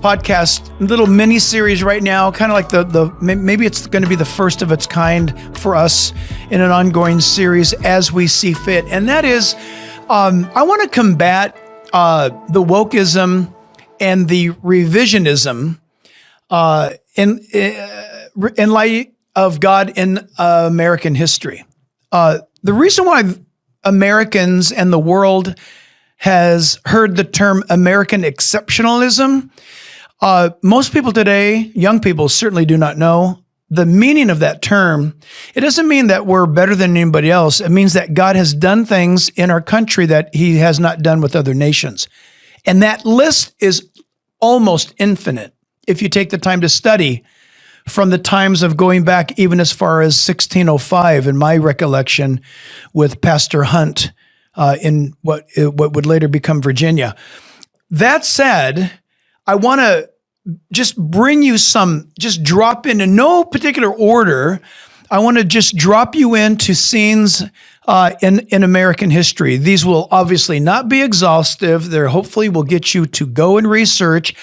podcast little mini series right now, kind of like maybe it's going to be the first of its kind for us in an ongoing series as we see fit. And that is, I want to combat the wokeism and the revisionism in light of God in American history. The reason why Americans and the world has heard the term American exceptionalism, most people today, young people, certainly do not know the meaning of that term. It doesn't mean that we're better than anybody else. It means that God has done things in our country that he has not done with other nations. And that list is almost infinite if you take the time to study from the times of going back even as far as 1605, in my recollection, with Pastor Hunt in what would later become Virginia. That said, I want to just bring you just drop in no particular order. I want to just drop you into scenes in American history. These will obviously not be exhaustive. They hopefully will get you to go and research.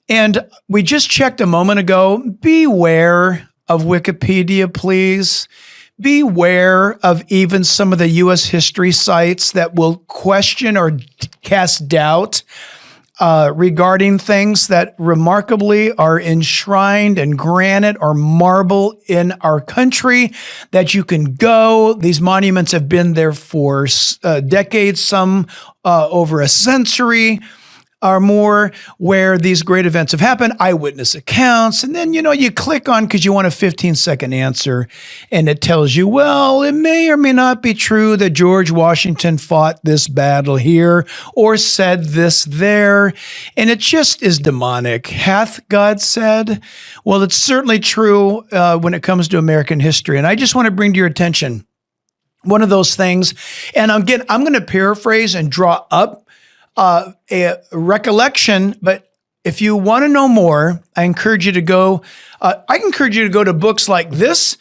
And we just checked a moment ago, beware of Wikipedia, please. Beware of even some of the U.S. history sites that will question or cast doubt regarding things that remarkably are enshrined in granite or marble in our country, that you can go. These monuments have been there for decades, some over a century or more, where these great events have happened, eyewitness accounts, and then, you click on because you want a 15-second answer, and it tells you, well, it may or may not be true that George Washington fought this battle here or said this there, and it just is demonic. Hath God said? Well, it's certainly true when it comes to American history, and I just want to bring to your attention one of those things, and I'm going to paraphrase and draw up a recollection, but if you want to know more, I encourage you to go. I encourage you to go to books like this,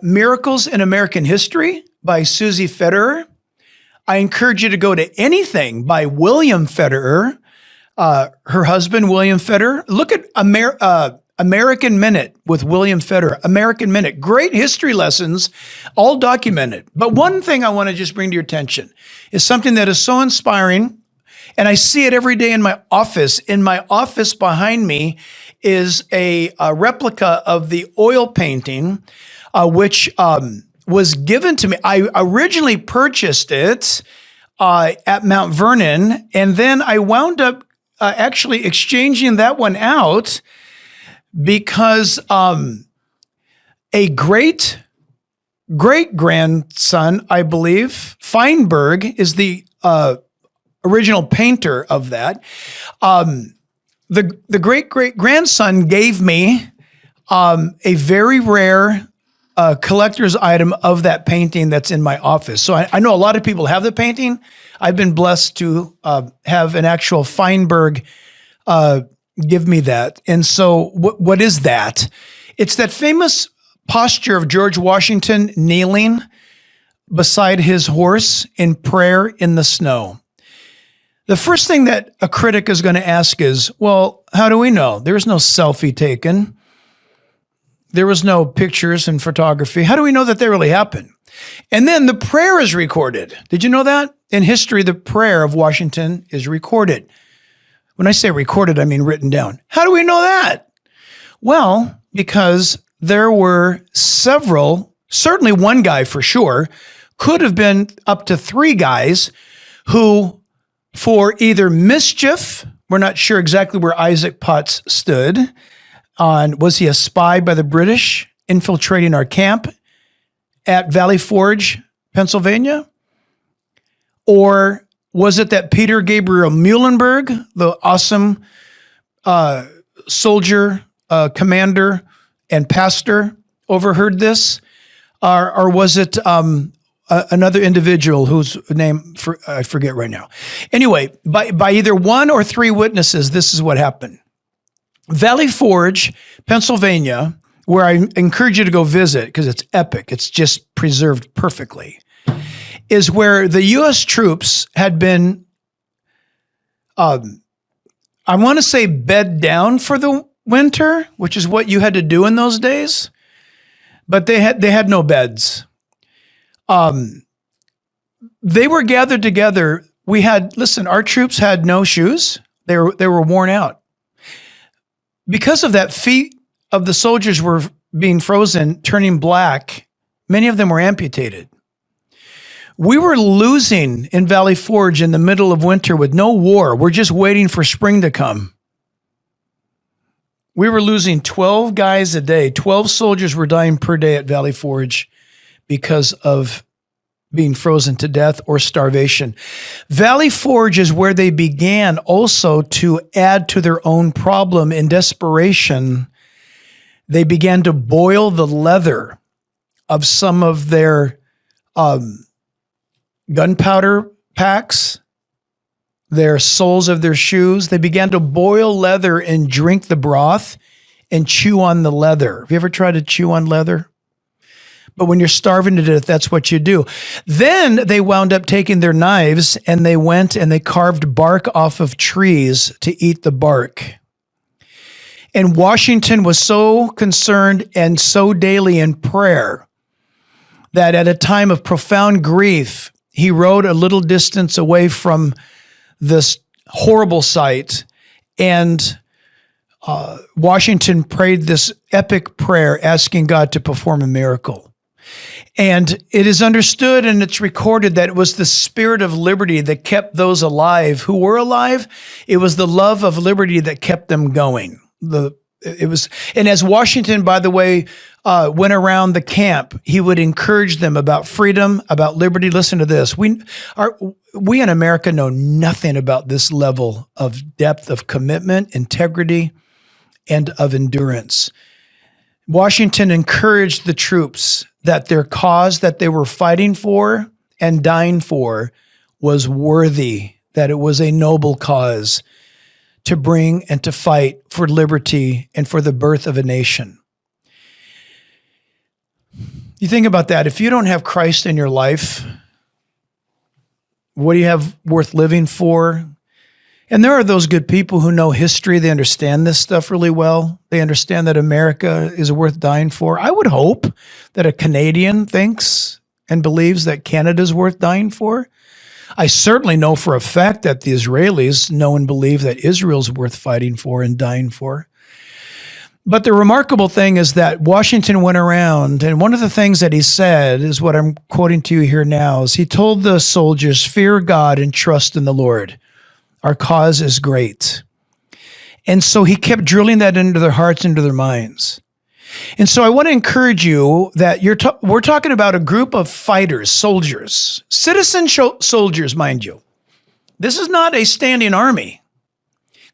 "Miracles in American History" by Susie Federer. I encourage you to go to "Anything" by William Federer, her husband William Federer. Look at American Minute with William Federer. American Minute, great history lessons, all documented. But one thing I want to just bring to your attention is something that is so inspiring. And I see it every day in my office. In my office behind me is a replica of the oil painting, which was given to me. I originally purchased it at Mount Vernon, and then I wound up actually exchanging that one out because a great-grandson, I believe, Feinberg, is the original painter of that. The great-great-grandson gave me a very rare collector's item of that painting that's in my office. So I know a lot of people have the painting. I've been blessed to have an actual Feinberg give me that. And so what is that? It's that famous posture of George Washington kneeling beside his horse in prayer in the snow. The first thing that a critic is going to ask is, well, how do we know? There was no selfie taken. There was no pictures and photography. How do we know that they really happened? And then the prayer is recorded. Did you know that? In history, the prayer of Washington is recorded. When I say recorded, I mean written down. How do we know that? Well, because there were several, certainly one guy for sure, could have been up to three guys who, for either mischief, we're not sure exactly where Isaac Potts stood on, was he a spy by the British infiltrating our camp at Valley Forge, Pennsylvania? Or was it that Peter Gabriel Muhlenberg, the awesome soldier, commander, and pastor, overheard this? Or was it another individual whose name I forget right now? Anyway, by either one or three witnesses, this is what happened. Valley Forge, Pennsylvania, where I encourage you to go visit because it's epic. It's just preserved perfectly, is where the U.S. troops had been, I I want to say bed down for the winter, which is what you had to do in those days, but they had no beds. They were gathered together. Our troops had no shoes. They were worn out. Because of that, feet of the soldiers were being frozen, turning black. Many of them were amputated. We were losing in Valley Forge in the middle of winter with no war. We're just waiting for spring to come. We were losing 12 guys a day. 12 soldiers were dying per day at Valley Forge because of being frozen to death or starvation. Valley Forge is where they began also to add to their own problem. In desperation, they began to boil the leather of some of their gunpowder packs, their soles of their shoes. They began to boil leather and drink the broth and chew on the leather. Have you ever tried to chew on leather? But when you're starving to death, that's what you do. Then they wound up taking their knives and they went and they carved bark off of trees to eat the bark. And Washington was so concerned and so daily in prayer that at a time of profound grief, he rode a little distance away from this horrible sight, and Washington prayed this epic prayer asking God to perform a miracle. And it is understood and it's recorded that it was the spirit of liberty that kept those alive who were alive. It was the love of liberty that kept them going. And as Washington, by the way, went around the camp, he would encourage them about freedom, about liberty. Listen to this. We in America know nothing about this level of depth of commitment, integrity, and of endurance. Washington encouraged the troops that their cause that they were fighting for and dying for was worthy, that it was a noble cause to bring and to fight for liberty and for the birth of a nation. You think about that. If you don't have Christ in your life, what do you have worth living for? And there are those good people who know history. They understand this stuff really well. They understand that America is worth dying for. I would hope that a Canadian thinks and believes that Canada is worth dying for. I certainly know for a fact that the Israelis know and believe that Israel's worth fighting for and dying for. But the remarkable thing is that Washington went around, and one of the things that he said is what I'm quoting to you here now, is he told the soldiers, "Fear God and trust in the Lord. Our cause is great." And so he kept drilling that into their hearts, into their minds. And so I want to encourage you that we're talking about a group of fighters, soldiers, citizen soldiers, mind you. This is not a standing army.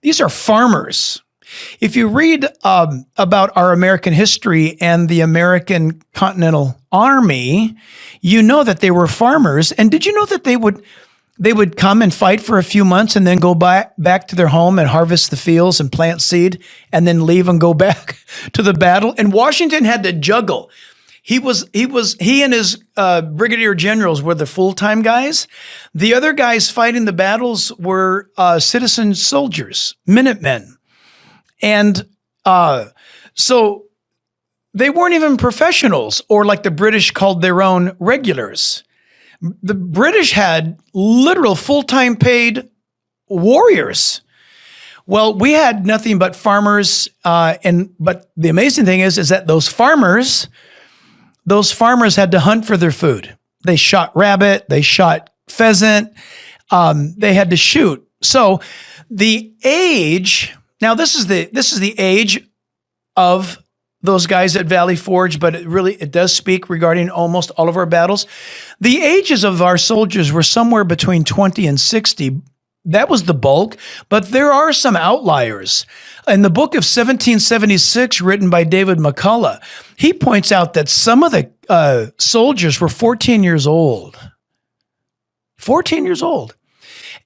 These are farmers. If you read about our American history and the American Continental Army, you know that they were farmers. And did you know that they would come and fight for a few months and then go back to their home and harvest the fields and plant seed and then leave and go back to the battle? And Washington had to juggle. He and his brigadier generals were the full-time guys. The other guys fighting the battles were citizen soldiers, Minutemen. And so they weren't even professionals, or like the British called their own, regulars. The British had literal full-time paid warriors. Well, we had nothing but farmers, but the amazing thing is that those farmers had to hunt for their food. They shot rabbit, they shot pheasant, they had to shoot. So the age, now this is the age of those guys at Valley Forge, but it does speak regarding almost all of our battles. The ages of our soldiers were somewhere between 20 and 60. That was the bulk, but there are some outliers. In the book of 1776, written by David McCullough, he points out that some of the soldiers were 14 years old. 14 years old.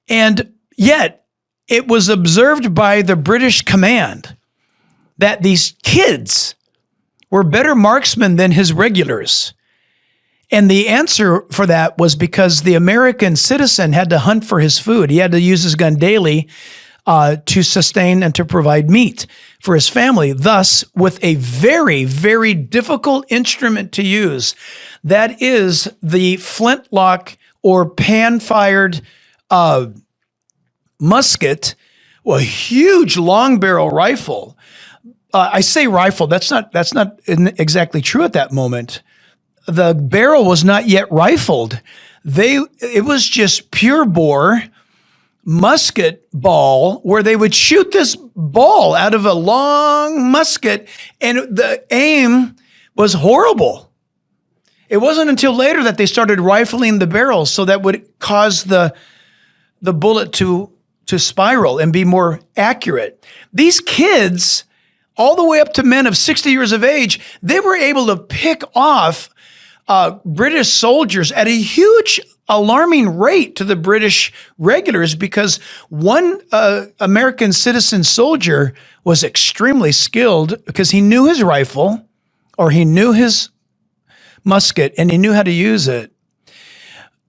And yet, it was observed by the British command that these kids were better marksmen than his regulars. And the answer for that was because the American citizen had to hunt for his food. He had to use his gun daily to sustain and to provide meat for his family. Thus, with a very, very difficult instrument to use, that is the flintlock or pan-fired musket, a huge long barrel rifle. I say rifle. That's not exactly true at that moment. The barrel was not yet rifled. It was just pure bore musket ball where they would shoot this ball out of a long musket, and the aim was horrible. It wasn't until later that they started rifling the barrels, so that would cause the bullet to spiral and be more accurate. These kids, all the way up to men of 60 years of age, they were able to pick off British soldiers at a huge, alarming rate to the British regulars, because one American citizen soldier was extremely skilled because he knew his rifle or he knew his musket and he knew how to use it.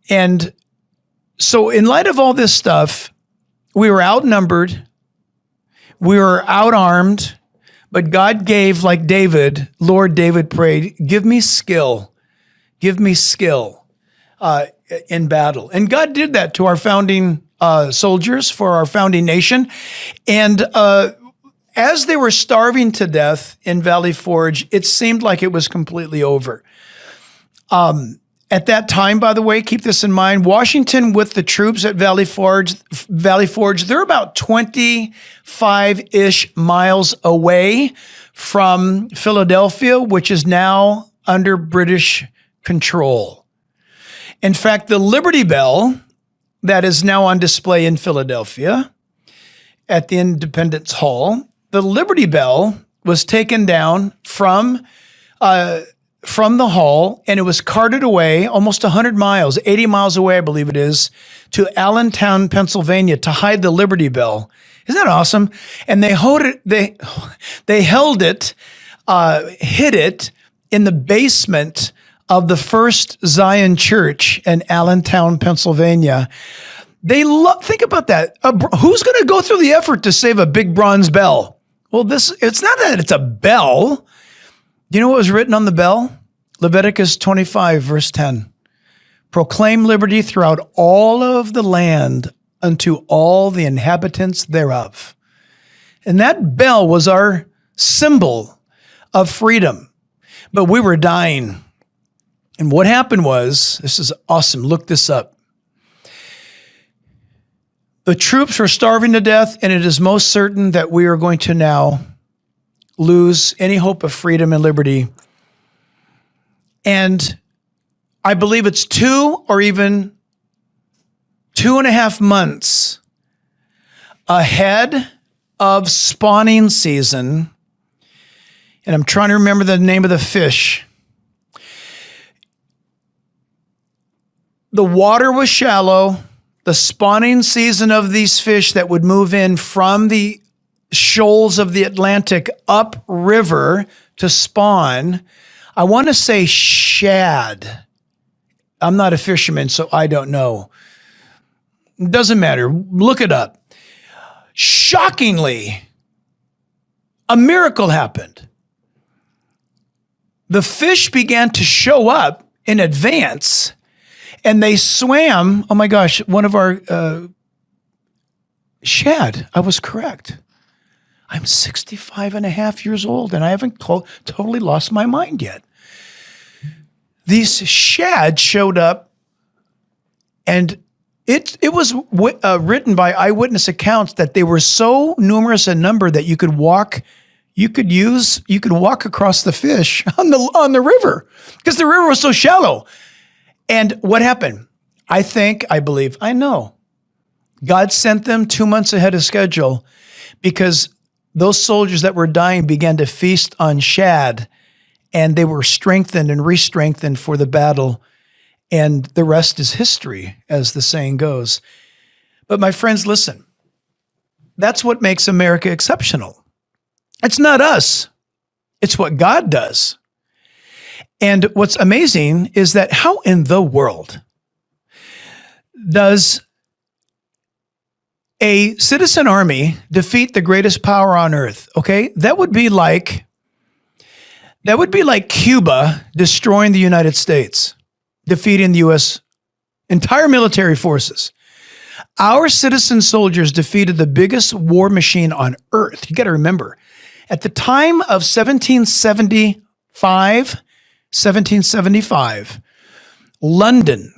And so in light of all this stuff, we were outnumbered, we were outarmed, but God gave, like David, Lord David prayed, give me skill in battle. And God did that to our founding soldiers for our founding nation. And as they were starving to death in Valley Forge, it seemed like it was completely over. At that time, by the way, keep this in mind, Washington with the troops at Valley Forge, they're about 25-ish miles away from Philadelphia, which is now under British control. In fact, the Liberty Bell that is now on display in Philadelphia at the Independence Hall, the Liberty Bell was taken down from the hall, and it was carted away almost 100 miles, 80 miles away, I believe it is, to Allentown, Pennsylvania, to hide the Liberty Bell. Isn't that awesome? And they held it, hid it in the basement of the First Zion Church in Allentown, Pennsylvania. Think about that. Who's going to go through the effort to save a big bronze bell? Well, it's not that it's a bell. Do you know what was written on the bell? Leviticus 25, verse 10. Proclaim liberty throughout all of the land unto all the inhabitants thereof. And that bell was our symbol of freedom. But we were dying. And what happened was, this is awesome, look this up. The troops were starving to death, and it is most certain that we are going to now lose any hope of freedom and liberty. And I believe it's 2 or even 2.5 months ahead of spawning season. And I'm trying to remember the name of the fish. The water was shallow. The spawning season of these fish that would move in from the shoals of the Atlantic upriver to spawn, I want to say shad. I'm not a fisherman, so I don't know. It doesn't matter. Look it up. Shockingly, a miracle happened. The fish began to show up in advance, and they swam. Oh my gosh, one of our shad. I was correct. I'm 65 and a half years old, and I haven't totally lost my mind yet. These shad showed up, and it was written by eyewitness accounts that they were so numerous in number that you could walk across the fish on the river, because the river was so shallow. And what happened? I believe, I know. God sent them 2 months ahead of schedule, because those soldiers that were dying began to feast on shad, and they were strengthened and re-strengthened for the battle. And the rest is history, as the saying goes. But my friends, listen, that's what makes America exceptional. It's not us. It's what God does. And what's amazing is that how in the world does a citizen army defeat the greatest power on earth, okay? That would be like Cuba destroying the United States, defeating the U.S. entire military forces. Our citizen soldiers defeated the biggest war machine on earth. You got to remember, at the time of 1775, London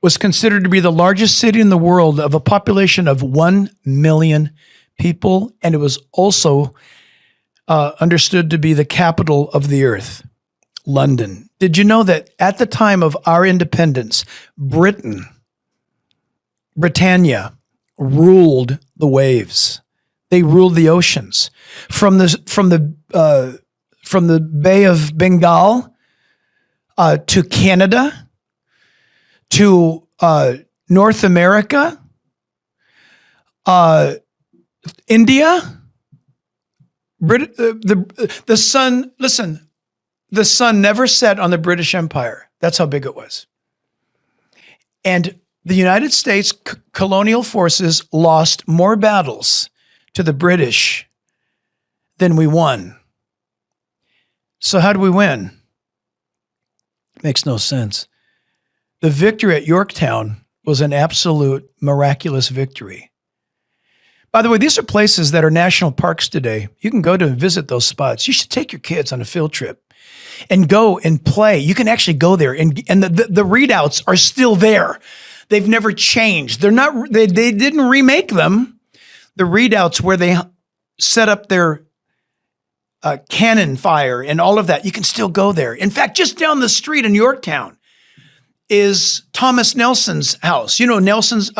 was considered to be the largest city in the world of a population of 1 million people, and it was also understood to be the capital of the earth, London. Did you know that at the time of our independence, Britannia ruled the waves. They ruled the oceans. From the Bay of Bengal to Canada to North America, India. The sun, listen, the sun never set on the British Empire. That's how big it was. And the United States colonial forces lost more battles to the British than we won. So how do we win? Makes no sense. The victory at Yorktown was an absolute miraculous victory. By the way, these are places that are national parks today. You can go to and visit those spots. You should take your kids on a field trip and go and play. You can actually go there, and the readouts are still there. They've never changed. They didn't remake them. The readouts where they set up their cannon fire and all of that, you can still go there. In fact, just down the street in Yorktown is Thomas Nelson's house. You know,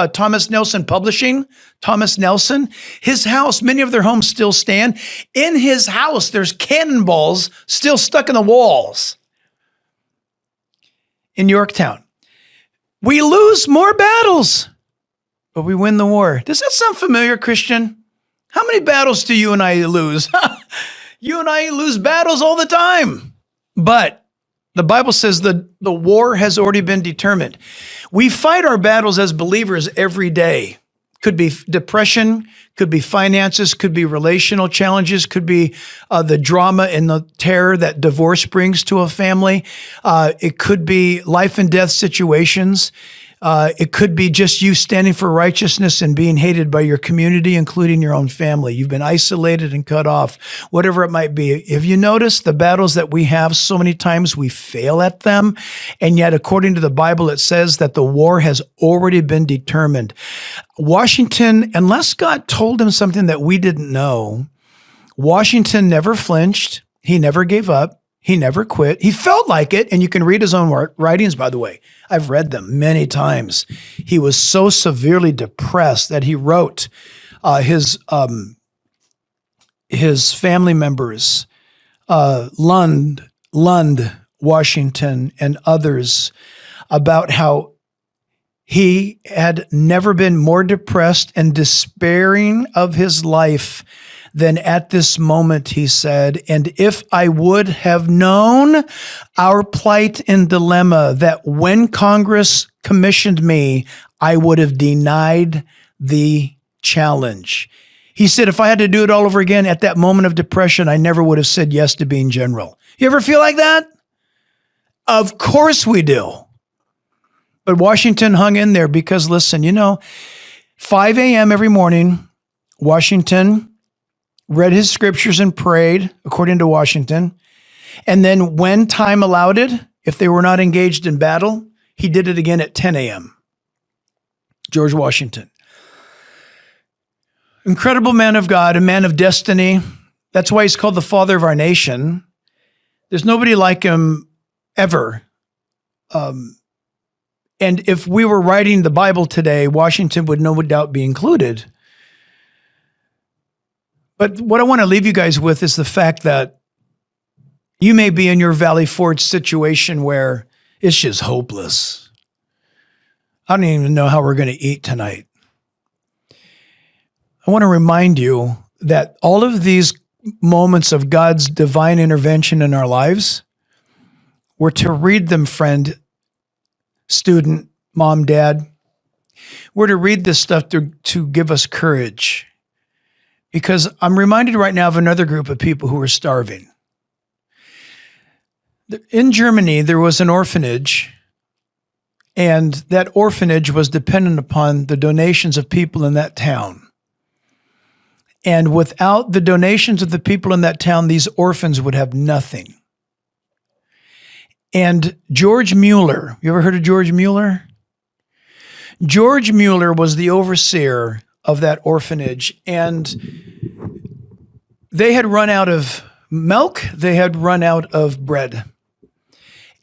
Thomas Nelson Publishing, Thomas Nelson, his house, many of their homes still stand. In his house, there's cannonballs still stuck in the walls in Yorktown. We lose more battles, but we win the war. Does that sound familiar, Christian? How many battles do you and I lose? You and I lose battles all the time. But the Bible says that the war has already been determined. We fight our battles as believers every day. Could be depression, could be finances, could be relational challenges, could be the drama and the terror that divorce brings to a family. It could be life and death situations. It could be just you standing for righteousness and being hated by your community, including your own family. You've been isolated and cut off, whatever it might be. If you notice the battles that we have, so many times we fail at them. And yet, according to the Bible, it says that the war has already been determined. Washington, unless God told him something that we didn't know, Washington never flinched. He never gave up. He never quit. He felt like it, and you can read his own writings, by the way. I've read them many times. He was so severely depressed that he wrote his family members, Lund, Washington, and others, about how he had never been more depressed and despairing of his life than at this moment, he said. And if I would have known our plight and dilemma, that when Congress commissioned me, I would have denied the challenge. He said, if I had to do it all over again at that moment of depression, I never would have said yes to being general. You ever feel like that? Of course we do. But Washington hung in there because, listen, 5 a.m. every morning, Washington read his scriptures and prayed, according to Washington. And then when time allowed it, if they were not engaged in battle, he did it again at 10 a.m. George Washington. Incredible man of God, a man of destiny. That's why he's called the father of our nation. There's nobody like him ever. And if we were writing the Bible today, Washington would no doubt be included. But what I want to leave you guys with is the fact that you may be in your Valley Forge situation where it's just hopeless. I don't even know how we're going to eat tonight. I want to remind you that all of these moments of God's divine intervention in our lives, we're to read them, friend, student, mom, dad. We're to read this stuff to give us courage. Because I'm reminded right now of another group of people who are starving. In Germany, there was an orphanage, and that orphanage was dependent upon the donations of people in that town. And without the donations of the people in that town, these orphans would have nothing. And George Mueller, you ever heard of George Mueller? George Mueller was the overseer of that orphanage, and they had run out of milk, they had run out of bread.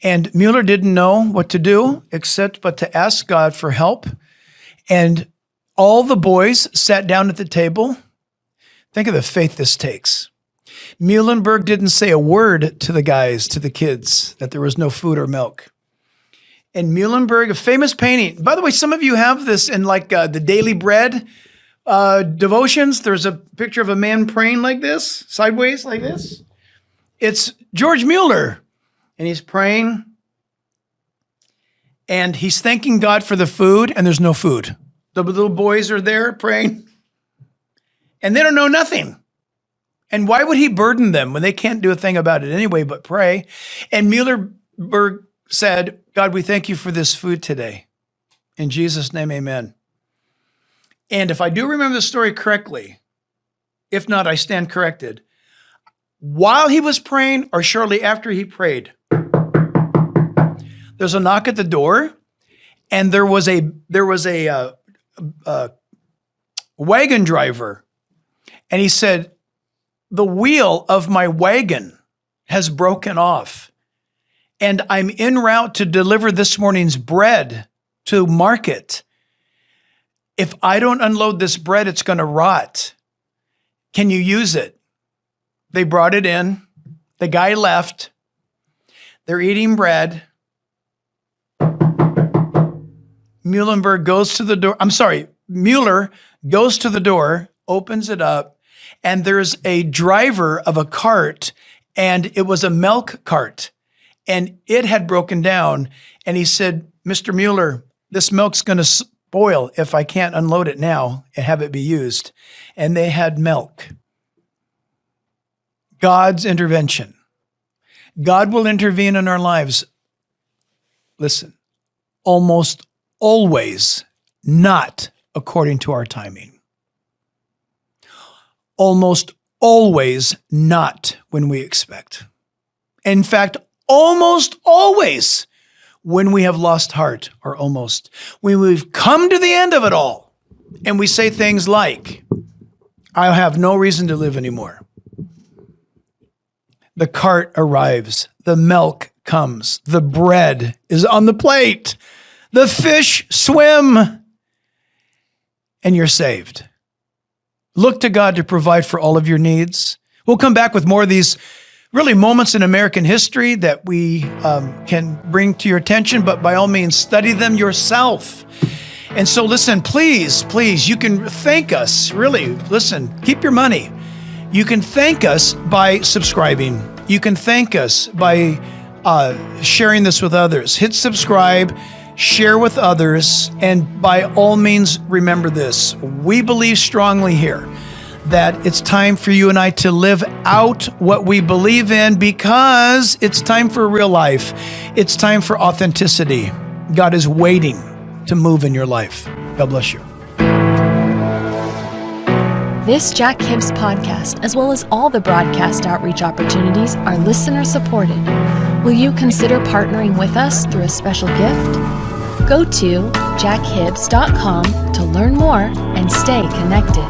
And Mueller didn't know what to do except but to ask God for help. And all the boys sat down at the table. Think of the faith this takes. Muhlenberg didn't say a word to the guys, to the kids, that there was no food or milk. And Muhlenberg, a famous painting. By the way, some of you have this in like the Daily Bread devotions. There's a picture of a man praying like this, sideways like this. It's George Mueller. And he's praying. And he's thanking God for the food, and there's no food. The little boys are there praying. And they don't know nothing. And why would he burden them when they can't do a thing about it anyway but pray? And Muhlenberg said, God, we thank you for this food today. In Jesus' name, amen. And if I do remember the story correctly, if not, I stand corrected. While he was praying or shortly after he prayed, there's a knock at the door, and there was a wagon driver, and he said, the wheel of my wagon has broken off, and I'm en route to deliver this morning's bread to market. If I don't unload this bread, it's going to rot. Can you use it? They brought it in. The guy left. They're eating bread. Mueller goes to the door, opens it up, and there's a driver of a cart, and it was a milk cart, and it had broken down. And he said, Mr. Mueller, this milk's going to spoil if I can't unload it now and have it be used. And they had milk. God's intervention. God will intervene in our lives. Listen, almost always not according to our timing. Almost always not when we expect. In fact, almost always when we have lost heart, or almost, when we've come to the end of it all, and we say things like, I have no reason to live anymore. The cart arrives, the milk comes, the bread is on the plate, the fish swim, and you're saved. Look to God to provide for all of your needs. We'll come back with more of these really moments in American history that we can bring to your attention, but by all means, study them yourself. And so listen, please, you can thank us, really, listen, keep your money. You can thank us by subscribing. You can thank us by sharing this with others. Hit subscribe, share with others, and by all means, remember this. We believe strongly here that it's time for you and I to live out what we believe in, because it's time for real life. It's time for authenticity. God is waiting to move in your life. God bless you. This Jack Hibbs podcast, as well as all the broadcast outreach opportunities, are listener supported. Will you consider partnering with us through a special gift? Go to jackhibbs.com to learn more and stay connected.